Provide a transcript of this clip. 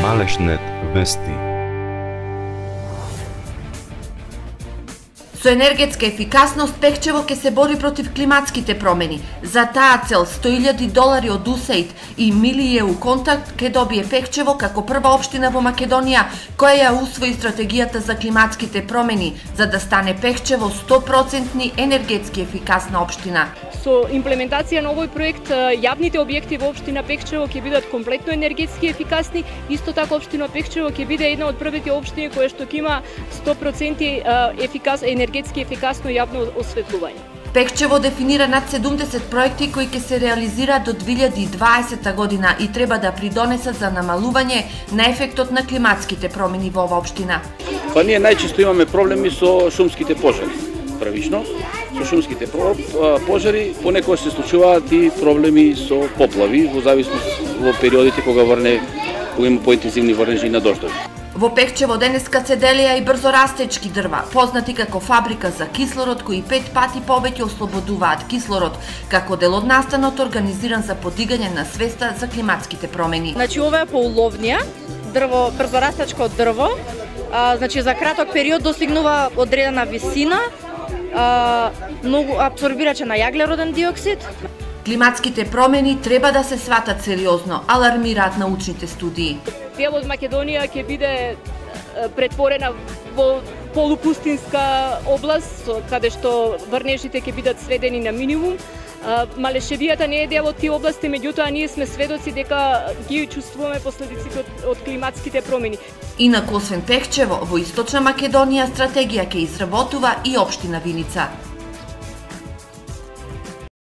Малешнет вести. Со енергетска ефикасност Пехчево ќе се бори против климатските промени. За таа цел $100,000 од USAID и милије у контакт ќе добие Пехчево како прва општина во Македонија која ја усвои стратегијата за климатските промени, за да стане Пехчево 100% енергетски ефикасна општина. Со имплементација на овој проект, јавните објекти во општина Пехчево ќе бидат комплетно енергетски ефикасни. Исто така општина Пехчево ќе биде една од првите општини која што ќе има 100% енергетски ефикасно јавно осветлување. Пехчево дефинира над 70 проекти кои ќе се реализираат до 2020 година и треба да придонесат за намалување на ефектот на климатските промени во оваа општина. Па ние најчесто имаме проблеми со шумските пожари. Првично, со шумските пожари, понекогаш се случуваат и проблеми со поплави, во зависност во периодите кога има поинтензивни врнежи на дождови. Во Пехчево денеска се делија и брзорастечки дрва, познати како фабрика за кислород, кои 5 пати повеќе ослободуваат кислород, како дел од настанот организиран за подигање на свеста за климатските промени. Значи ова е полуловнија, дрво, брзорастечко дрво, значи за краток период достигнува одредена висина, многу апсорбираче на јаглероден диоксид. Климатските промени треба да се сватат сериозно, алармираат научните студии. Дел од Македонија ќе биде претворена во полупустинска област, каде што врнежите ќе бидат сведени на минимум. Малешевијата не е дел од тие области, меѓутоа ние сме сведоци дека ги чувствуваме последиците од климатските промени. Инаку освен Пехчево, во Источна Македонија стратегија ќе изработува и општина Виница.